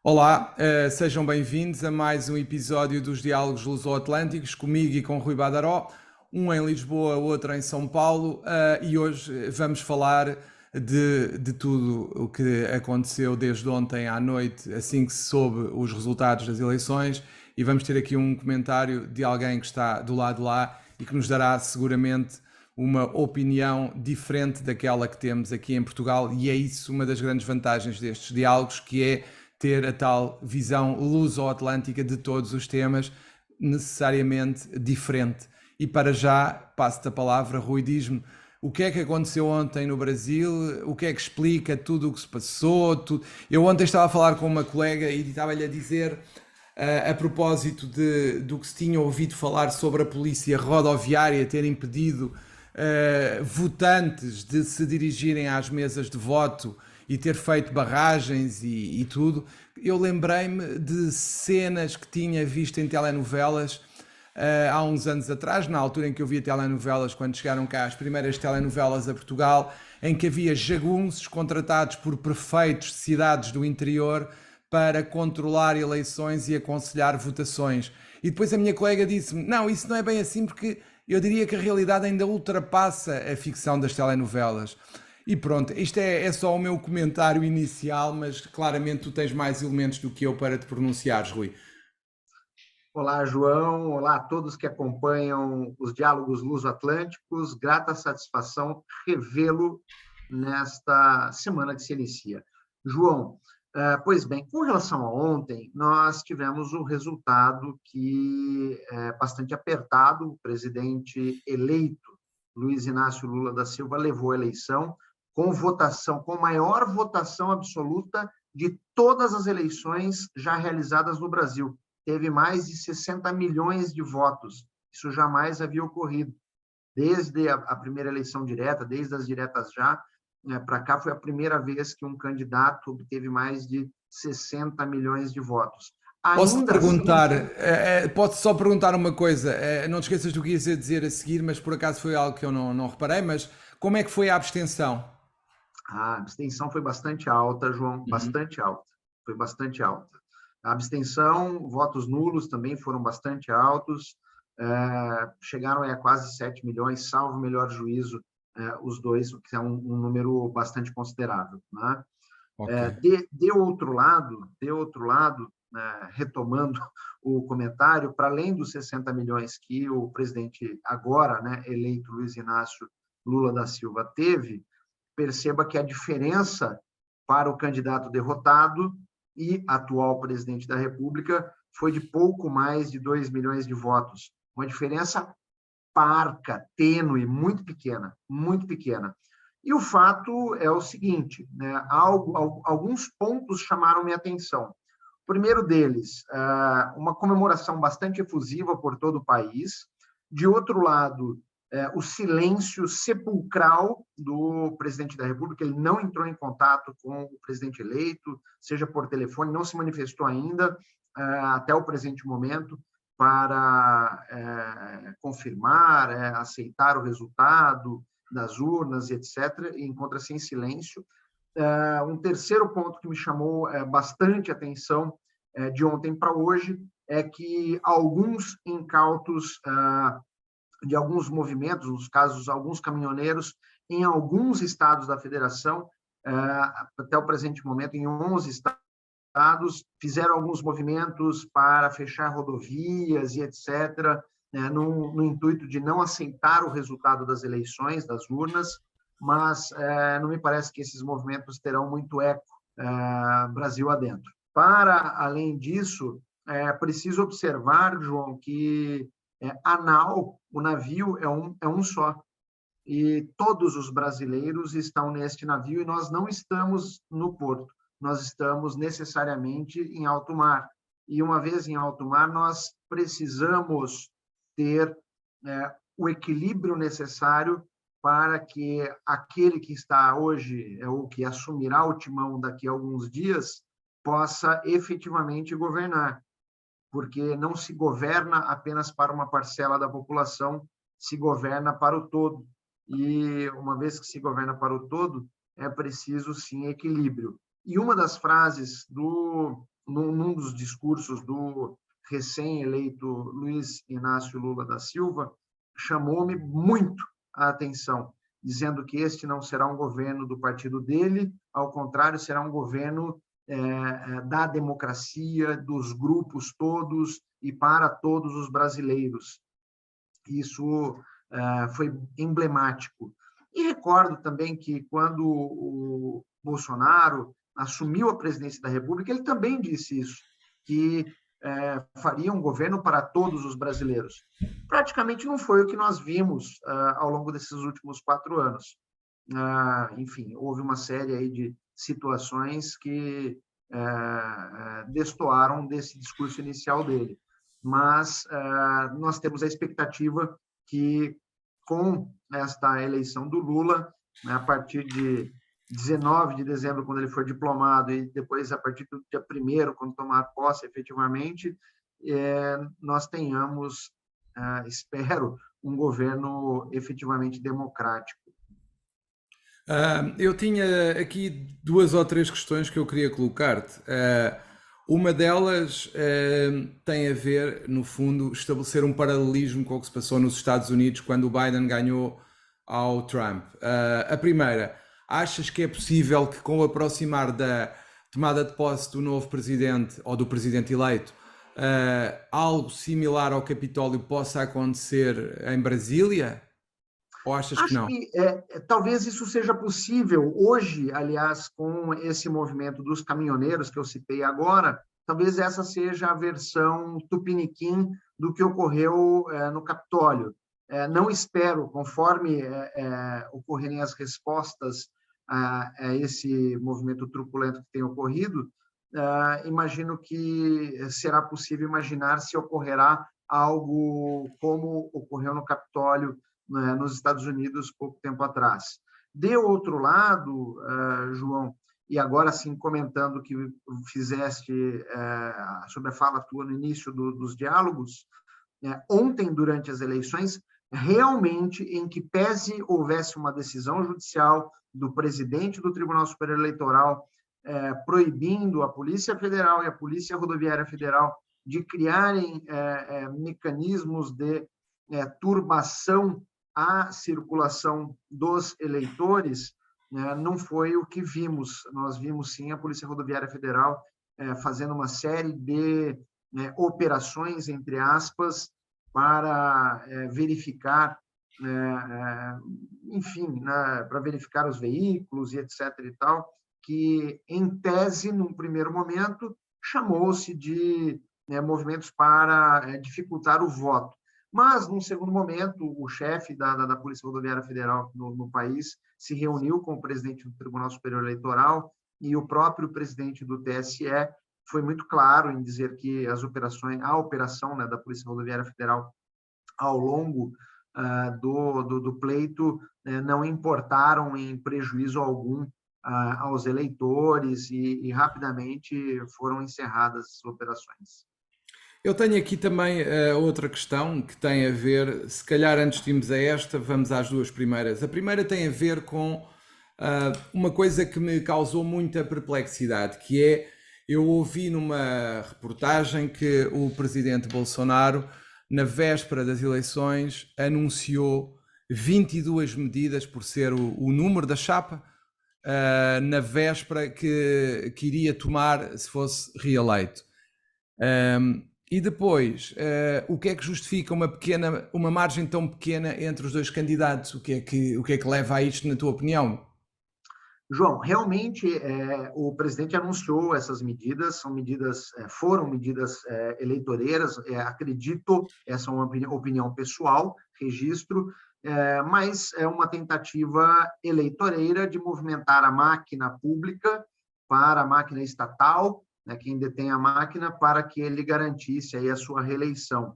Olá, sejam bem-vindos a mais um episódio dos Diálogos Luso-Atlânticos, comigo e com Rui Badaró, um em Lisboa, outro em São Paulo, e hoje vamos falar de tudo o que aconteceu desde ontem à noite, assim que se soube os resultados das eleições, e vamos ter aqui um comentário de alguém que está do lado de lá e que nos dará seguramente uma opinião diferente daquela que temos aqui em Portugal, e é isso uma das grandes vantagens destes diálogos, que é ter a tal visão luso-atlântica de todos os temas, necessariamente diferente. E para já, passo-te a palavra, Rui, diz-me o que é que aconteceu ontem no Brasil, o que é que explica tudo o que se passou. Tudo. Eu ontem estava a falar com uma colega e estava-lhe a dizer, a propósito do que se tinha ouvido falar sobre a polícia rodoviária ter impedido votantes de se dirigirem às mesas de voto e ter feito barragens e tudo, eu lembrei-me de cenas que tinha visto em telenovelas há uns anos atrás, na altura em que eu via telenovelas, quando chegaram cá as primeiras telenovelas a Portugal, em que havia jagunços contratados por prefeitos de cidades do interior para controlar eleições e aconselhar votações. E depois a minha colega disse-me: não, isso não é bem assim, porque eu diria que a realidade ainda ultrapassa a ficção das telenovelas. E pronto, isto é só o meu comentário inicial, mas claramente tu tens mais elementos do que eu para te pronunciares, Rui. Olá, João. Olá a todos que acompanham os Diálogos Luso-Atlânticos. Grata satisfação revê-lo nesta semana que se inicia. João, pois bem, com relação a ontem, nós tivemos um resultado que é bastante apertado. O presidente eleito, Luiz Inácio Lula da Silva, levou a eleição com maior votação absoluta de todas as eleições já realizadas no Brasil. Teve mais de 60 milhões de votos. Isso jamais havia ocorrido. Desde a primeira eleição direta, desde as diretas já, para cá, foi a primeira vez que um candidato obteve mais de 60 milhões de votos. Posso-te Ainda assim, perguntar, posso só perguntar uma coisa, não te esqueças do que ias dizer a seguir, mas por acaso foi algo que eu não reparei, mas como é que foi a abstenção? a abstenção foi bastante alta, João, Uhum. bastante alta. Foi bastante alta. A abstenção, votos nulos também foram bastante altos, chegaram a quase 7 milhões, salvo melhor juízo, os dois, o que é um número bastante considerável. Né? Ok. De outro lado, retomando o comentário, para além dos 60 milhões que o presidente agora, né, eleito Luiz Inácio Lula da Silva teve, perceba que a diferença para o candidato derrotado e atual presidente da República foi de pouco mais de 2 milhões de votos. Uma diferença parca, tênue, muito pequena, muito pequena. E o fato é o seguinte, né, alguns pontos chamaram minha atenção. O primeiro deles, uma comemoração bastante efusiva por todo o país. De outro lado, o silêncio sepulcral do presidente da República. Ele não entrou em contato com o presidente eleito, seja por telefone, não se manifestou ainda, até o presente momento, para confirmar, aceitar o resultado das urnas, etc., e encontra-se em silêncio. Um terceiro ponto que me chamou bastante atenção de ontem para hoje é que alguns incautos de alguns movimentos, nos casos, alguns caminhoneiros, em alguns estados da federação, até o presente momento, em 11 estados, fizeram alguns movimentos para fechar rodovias e etc., no intuito de não aceitar o resultado das eleições, das urnas, mas não me parece que esses movimentos terão muito eco Brasil adentro. Para além disso, é preciso observar, João, que a nau, o navio, é um só. E todos os brasileiros estão neste navio e nós não estamos no porto, nós estamos necessariamente em alto mar. E uma vez em alto mar, nós precisamos ter o equilíbrio necessário para que aquele que está hoje, ou que assumirá o timão daqui a alguns dias, possa efetivamente governar, porque não se governa apenas para uma parcela da população, se governa para o todo. E uma vez que se governa para o todo, é preciso sim equilíbrio. E uma das frases do num dos discursos do recém-eleito Luiz Inácio Lula da Silva, chamou-me muito a atenção, dizendo que este não será um governo do partido dele, ao contrário, será um governo da democracia, dos grupos todos e para todos os brasileiros. Isso foi emblemático. E recordo também que, quando o Bolsonaro assumiu a presidência da República, ele também disse isso, que faria um governo para todos os brasileiros. Praticamente não foi o que nós vimos ao longo desses últimos 4 anos. Enfim, houve uma série aí de situações que destoaram desse discurso inicial dele. Mas nós temos a expectativa que, com esta eleição do Lula, a partir de 19 de dezembro, quando ele for diplomado, e depois, a partir do dia 1º, quando tomar posse efetivamente, nós tenhamos, espero, um governo efetivamente democrático. Eu tinha aqui 2 ou 3 questões que eu queria colocar-te. Uma delas tem a ver, no fundo, estabelecer um paralelismo com o que se passou nos Estados Unidos quando o Biden ganhou ao Trump. A primeira, achas que é possível que, com o aproximar da tomada de posse do novo presidente ou do presidente eleito, algo similar ao Capitólio possa acontecer em Brasília? Ou achas que Acho não? que talvez isso seja possível. Hoje, aliás, com esse movimento dos caminhoneiros que eu citei agora, talvez essa seja a versão tupiniquim do que ocorreu no Capitólio. Não espero, conforme ocorrerem as respostas a esse movimento truculento que tem ocorrido, imagino que será possível imaginar se ocorrerá algo como ocorreu no Capitólio, nos Estados Unidos pouco tempo atrás. De outro lado, João, e agora sim comentando o que fizeste sobre a fala tua no início dos diálogos, ontem, durante as eleições, realmente, em que pese houvesse uma decisão judicial do presidente do Tribunal Superior Eleitoral proibindo a Polícia Federal e a Polícia Rodoviária Federal de criarem mecanismos de turbação à circulação dos eleitores, não foi o que vimos. Nós vimos, sim, a Polícia Rodoviária Federal fazendo uma série de operações, entre aspas, para verificar, enfim, para verificar os veículos e etc. e tal, que, em tese, num primeiro momento, chamou-se de movimentos para dificultar o voto. Mas, num segundo momento, o chefe da Polícia Rodoviária Federal no país se reuniu com o presidente do Tribunal Superior Eleitoral e o próprio presidente do TSE foi muito claro em dizer que a operação da Polícia Rodoviária Federal ao longo do pleito não importaram em prejuízo algum aos eleitores e rapidamente foram encerradas as operações. Eu tenho aqui também outra questão que tem a ver, se calhar antes de irmos a esta, vamos às 2 primeiras. A primeira tem a ver com uma coisa que me causou muita perplexidade, que é, eu ouvi numa reportagem que o presidente Bolsonaro, na véspera das eleições, anunciou 22 medidas, por ser o número da chapa, na véspera que iria tomar se fosse reeleito. E depois, o que é que justifica uma margem tão pequena entre os 2 candidatos? O que é que leva a isto, na tua opinião? João, realmente o presidente anunciou essas medidas, foram medidas eleitoreiras, acredito, essa é uma opinião pessoal, registro, mas é uma tentativa eleitoreira de movimentar a máquina pública para a máquina estatal, quem detém a máquina, para que ele garantisse aí a sua reeleição.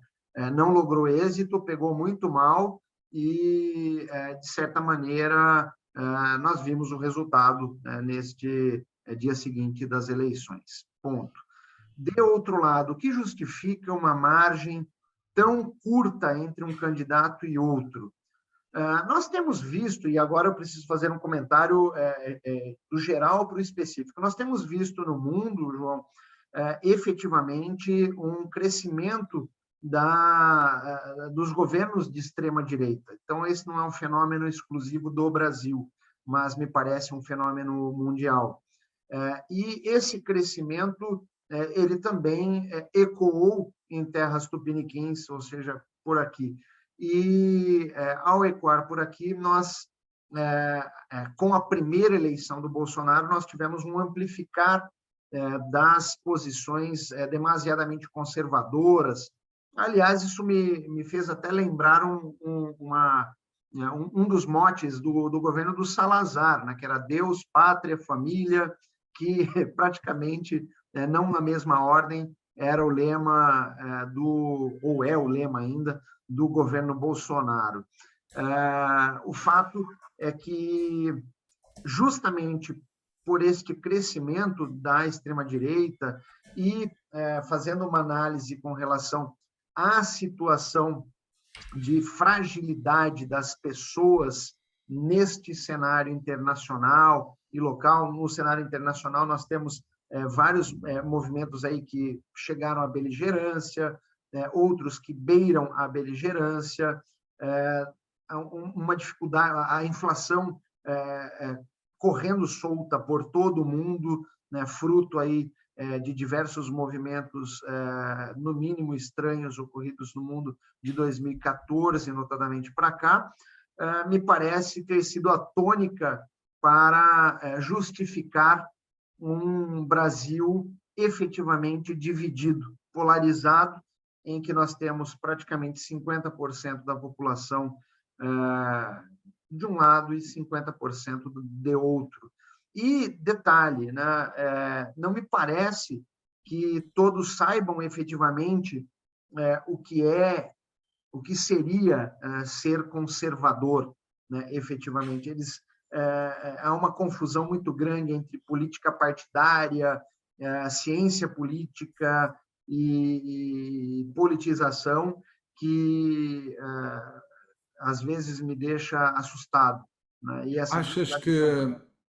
Não logrou êxito, pegou muito mal e, de certa maneira, nós vimos o resultado neste dia seguinte das eleições. Ponto. De outro lado, o que justifica uma margem tão curta entre um candidato e outro? Nós temos visto, e agora eu preciso fazer um comentário do geral para o específico, nós temos visto no mundo, João, efetivamente um crescimento dos governos de extrema-direita. Então, esse não é um fenômeno exclusivo do Brasil, mas me parece um fenômeno mundial. E esse crescimento, ele também ecoou em terras tupiniquins, ou seja, por aqui. E, ao ecoar por aqui, nós, com a primeira eleição do Bolsonaro, nós tivemos um amplificar das posições demasiadamente conservadoras. Aliás, isso me fez até lembrar um dos motes do governo do Salazar, né, que era Deus, Pátria, Família, que praticamente, não na mesma ordem, era o lema ou é o lema ainda, do governo Bolsonaro. O fato é que, justamente por este crescimento da extrema-direita e fazendo uma análise com relação à situação de fragilidade das pessoas neste cenário internacional e local. No cenário internacional, nós temos vários movimentos aí que chegaram à beligerância, outros que beiram a beligerância, uma dificuldade, a inflação correndo solta por todo o mundo, né, fruto aí de diversos movimentos, no mínimo estranhos, ocorridos no mundo de 2014, notadamente para cá, me parece ter sido a tônica para justificar um Brasil efetivamente dividido, polarizado, em que nós temos praticamente 50% da população de um lado e 50% de outro. E, detalhe, né, não me parece que todos saibam efetivamente o que seria ser conservador, né, efetivamente. Há uma confusão muito grande entre política partidária, ciência política e politização, que às vezes me deixa assustado, né? E essa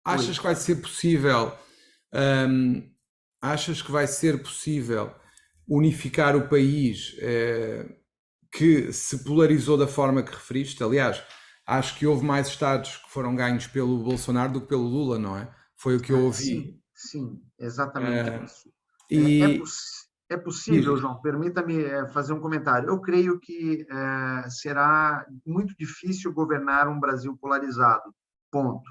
Achas que vai ser possível, hum, achas que vai ser possível unificar o país, que se polarizou da forma que referiste? Aliás, acho que houve mais estados que foram ganhos pelo Bolsonaro do que pelo Lula, não é? Foi o que eu ouvi. Sim, exatamente isso. E É possível, diz, João, permita-me fazer um comentário. Eu creio que será muito difícil governar um Brasil polarizado, ponto.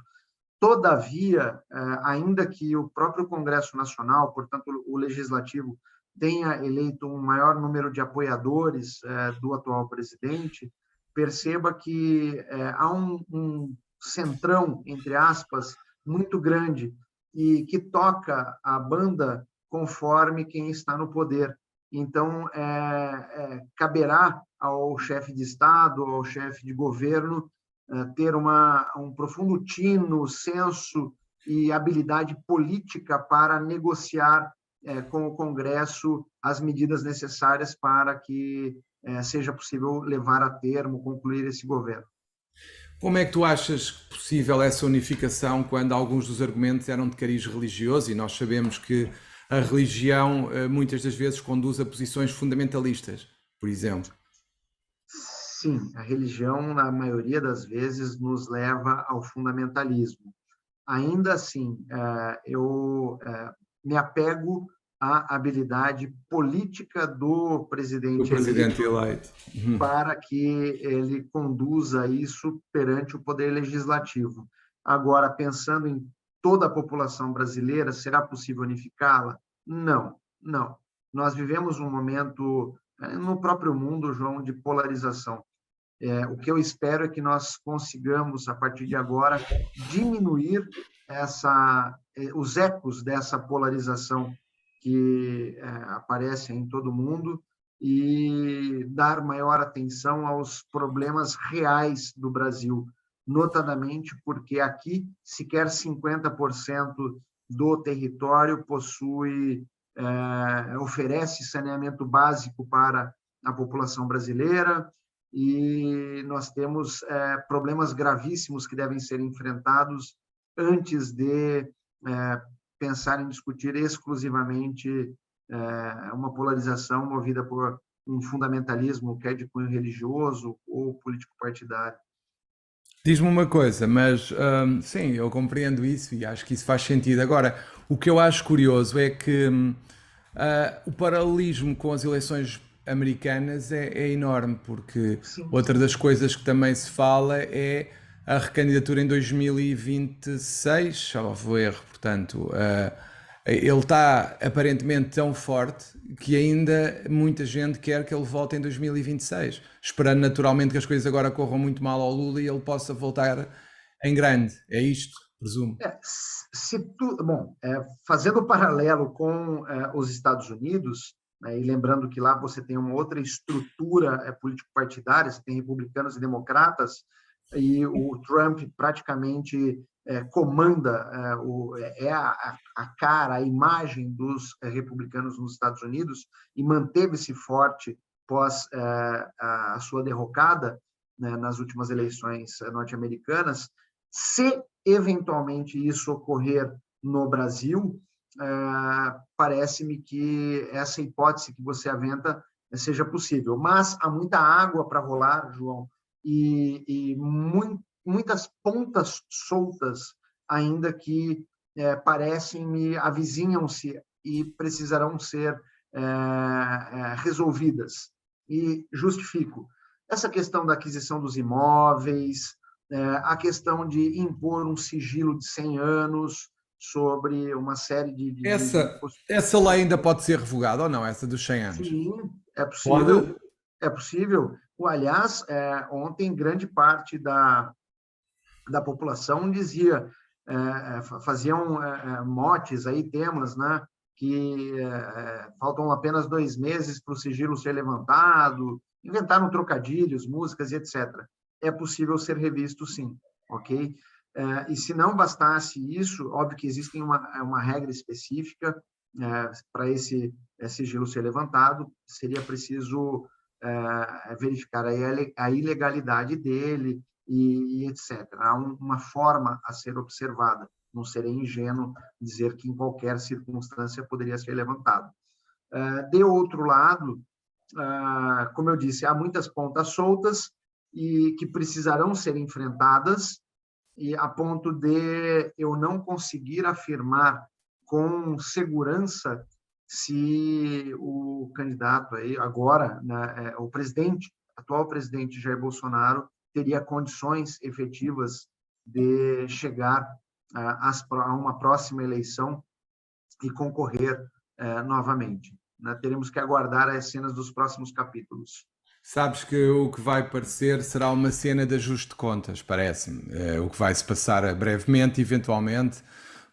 Todavia, ainda que o próprio Congresso Nacional, portanto, o Legislativo, tenha eleito um maior número de apoiadores do atual presidente, perceba que há um centrão, entre aspas, muito grande e que toca a banda conforme quem está no poder. Então, caberá ao chefe de Estado, ao chefe de governo, ter um profundo tino, senso e habilidade política para negociar com o Congresso as medidas necessárias para que seja possível levar a termo, concluir esse governo. como é que tu achas possível essa unificação quando alguns dos argumentos eram de cariz religioso e nós sabemos que a religião muitas das vezes conduz a posições fundamentalistas, por exemplo? Sim, a religião, na maioria das vezes, nos leva ao fundamentalismo. Ainda assim, eu me apego à habilidade política do O presidente presidente eleito eleito. para que ele conduza isso perante o poder legislativo. Agora, pensando em toda a população brasileira, será possível unificá-la? Não, não. Nós vivemos um momento, no próprio mundo, João, de polarização. O que eu espero é que nós consigamos, a partir de agora, diminuir os ecos dessa polarização que aparece em todo o mundo e dar maior atenção aos problemas reais do Brasil, notadamente porque aqui sequer 50% do território oferece saneamento básico para a população brasileira, e nós temos problemas gravíssimos que devem ser enfrentados antes de pensar em discutir exclusivamente uma polarização movida por um fundamentalismo, quer de cunho religioso ou político-partidário. Diz-me uma coisa, mas sim, eu compreendo isso e acho que isso faz sentido. Agora, o que eu acho curioso é que o paralelismo com as eleições americanas é enorme, porque Sim, outra das coisas que também se fala é a recandidatura em 2026, salvo erro, portanto, ele está aparentemente tão forte que ainda muita gente quer que ele volte em 2026, esperando naturalmente que as coisas agora corram muito mal ao Lula e ele possa voltar em grande. É isto, presumo. bom, fazendo o paralelo com os Estados Unidos, né, e lembrando que lá você tem uma outra estrutura político-partidária, você tem republicanos e democratas, e o Trump praticamente comanda, a cara, a imagem dos republicanos nos Estados Unidos, e manteve-se forte pós a sua derrocada, né, nas últimas eleições norte-americanas. Se eventualmente isso ocorrer no Brasil, parece-me que essa hipótese que você aventa seja possível. Mas há muita água para rolar, João, e muitas pontas soltas ainda que parecem-me avizinham-se e precisarão ser resolvidas. E justifico. Essa questão da aquisição dos imóveis, a questão de impor um sigilo de 100 anos sobre uma série Essa lei ainda pode ser revogada ou não? Essa dos 100 anos? Sim, é possível. Pode? É possível. Aliás, ontem, grande parte da população dizia, faziam motes, aí, temas, né, que faltam apenas 2 meses para o sigilo ser levantado, inventaram trocadilhos, músicas e etc. É possível ser revisto, sim, ok? E se não bastasse isso, óbvio que existe uma regra específica para esse sigilo ser levantado, seria preciso verificar a ilegalidade dele e etc. Há uma forma a ser observada, não serei ingênuo dizer que em qualquer circunstância poderia ser levantado. De outro lado, como eu disse, há muitas pontas soltas e que precisarão ser enfrentadas, e a ponto de eu não conseguir afirmar com segurança se o candidato aí agora, né, o atual presidente Jair Bolsonaro teria condições efetivas de chegar a uma próxima eleição e concorrer novamente. Né? Teremos que aguardar as cenas dos próximos capítulos. Sabes que o que vai parecer será uma cena de ajuste de contas, parece-me. O que vai se passar brevemente, eventualmente,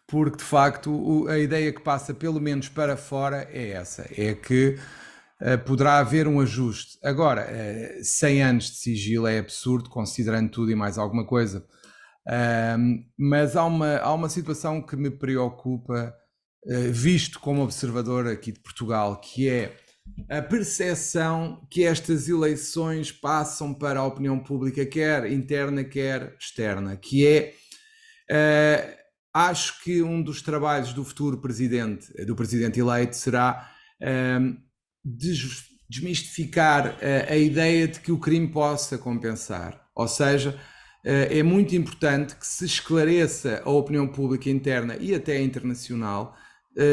porque de facto a ideia que passa pelo menos para fora é essa, é que poderá haver um ajuste. Agora, 100 anos de sigilo é absurdo, considerando tudo e mais alguma coisa. Mas há uma situação que me preocupa, visto como observador aqui de Portugal, que é a percepção que estas eleições passam para a opinião pública, quer interna, quer externa, que é, acho que um dos trabalhos do futuro presidente, do presidente eleito, será desmistificar a ideia de que o crime possa compensar. Ou seja, é muito importante que se esclareça a opinião pública interna e até internacional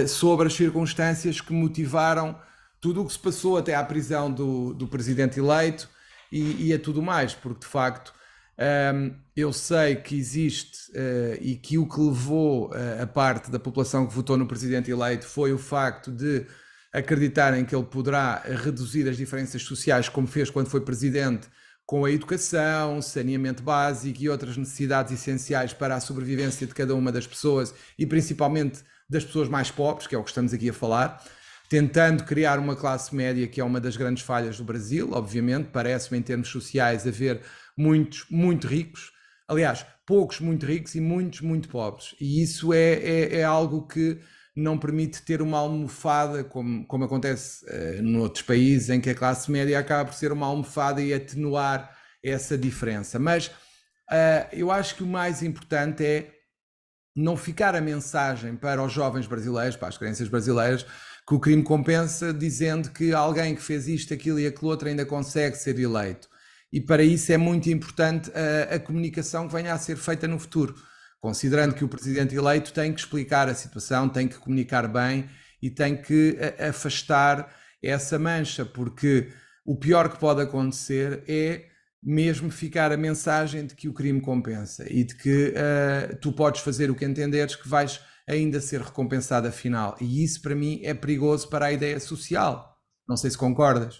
sobre as circunstâncias que motivaram tudo o que se passou até à prisão do presidente eleito e a tudo mais, porque de facto eu sei que existe e que o que levou a parte da população que votou no presidente eleito foi o facto de acreditarem que ele poderá reduzir as diferenças sociais, como fez quando foi presidente, com a educação, saneamento básico e outras necessidades essenciais para a sobrevivência de cada uma das pessoas e principalmente das pessoas mais pobres, que é o que estamos aqui a falar, tentando criar uma classe média que é uma das grandes falhas do Brasil, obviamente, parece-me em termos sociais haver muitos muito ricos, aliás, poucos muito ricos e muitos muito pobres, e isso é algo que não permite ter uma almofada, como acontece noutros países, em que a classe média acaba por ser uma almofada e atenuar essa diferença. Mas eu acho que o mais importante é não ficar a mensagem para os jovens brasileiros, para as crianças brasileiras, que o crime compensa, dizendo que alguém que fez isto, aquilo e aquilo outro ainda consegue ser eleito. E para isso é muito importante a comunicação que venha a ser feita no futuro, considerando que o presidente eleito tem que explicar a situação, tem que comunicar bem e tem que afastar essa mancha, porque o pior que pode acontecer é mesmo ficar a mensagem de que o crime compensa e de que tu podes fazer o que entenderes que vais ainda ser recompensado afinal. E isso para mim é perigoso para a ideia social. Não sei se concordas.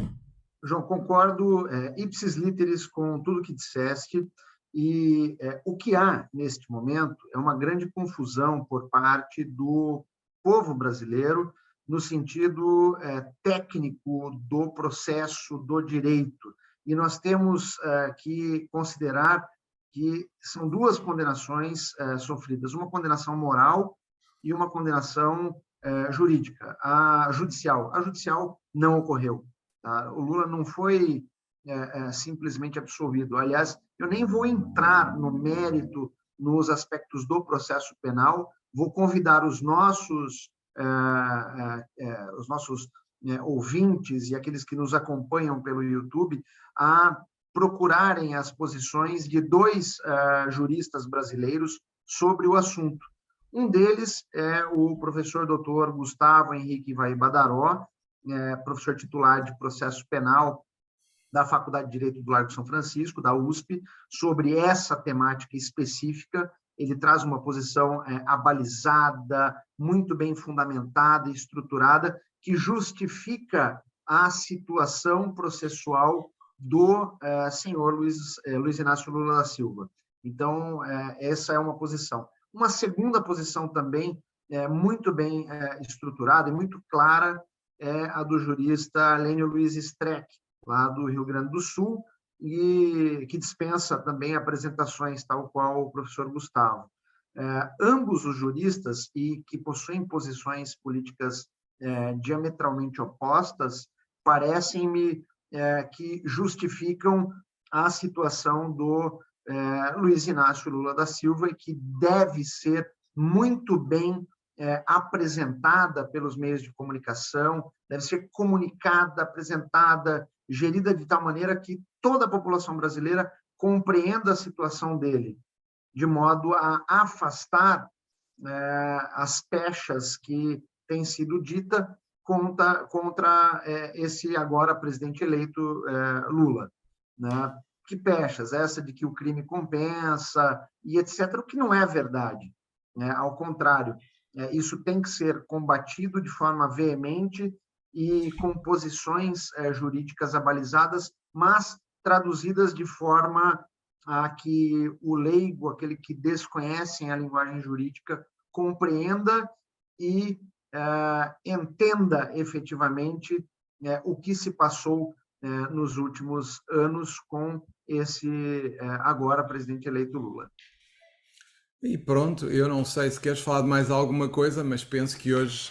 João, concordo ipsis literis com tudo que disseste, e o que há neste momento é uma grande confusão por parte do povo brasileiro no sentido técnico do processo do direito. E nós temos que considerar que são duas condenações sofridas, uma condenação moral e uma condenação jurídica. A judicial não ocorreu. Tá? O Lula não foi simplesmente absolvido. Aliás, eu nem vou entrar no mérito, nos aspectos do processo penal, vou convidar os nossos ouvintes e aqueles que nos acompanham pelo YouTube a procurarem as posições de dois juristas brasileiros sobre o assunto. Um deles é o professor Dr. Gustavo Henrique Badaró, professor titular de processo penal da Faculdade de Direito do Largo de São Francisco, da USP, sobre essa temática específica. Ele traz uma posição abalizada, muito bem fundamentada e estruturada, que justifica a situação processual do senhor Luiz Inácio Lula da Silva. Então, essa é uma posição. Uma segunda posição também muito bem estruturada e muito clara é a do jurista Lênio Luiz Streck, lá do Rio Grande do Sul, e que dispensa também apresentações, tal qual o professor Gustavo. Ambos os juristas, e que possuem posições políticas diametralmente opostas, parecem-me que justificam a situação do Luiz Inácio Lula da Silva e que deve ser muito bem apresentada pelos meios de comunicação, deve ser comunicada, apresentada, gerida de tal maneira que toda a população brasileira compreenda a situação dele, de modo a afastar as pechas que têm sido ditas contra esse agora presidente eleito Lula, né? Que pechas? Essa de que o crime compensa e etc., o que não é verdade, né? Ao contrário, isso tem que ser combatido de forma veemente e com posições jurídicas abalizadas, mas traduzidas de forma a que o leigo, aquele que desconhece a linguagem jurídica, compreenda e entenda efetivamente o que se passou nos últimos anos com esse agora presidente eleito Lula. E pronto, eu não sei se queres falar de mais alguma coisa, mas penso que hoje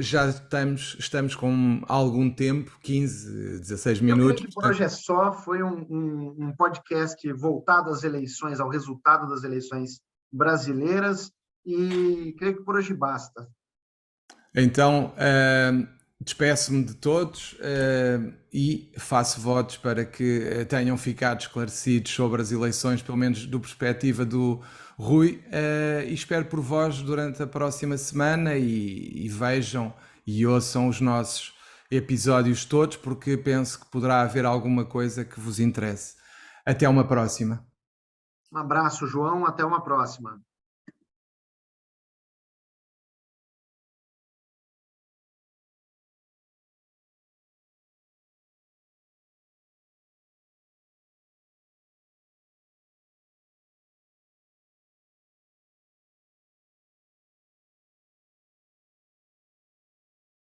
já estamos com algum tempo, 15, 16 minutos. Eu creio que por hoje é só, foi um podcast voltado às eleições, ao resultado das eleições brasileiras, e creio que por hoje basta. Então, despeço-me de todos e faço votos para que tenham ficado esclarecidos sobre as eleições, pelo menos do perspectiva do Rui, e espero por vós durante a próxima semana e vejam e ouçam os nossos episódios todos, porque penso que poderá haver alguma coisa que vos interesse. Até uma próxima. Um abraço, João, até uma próxima.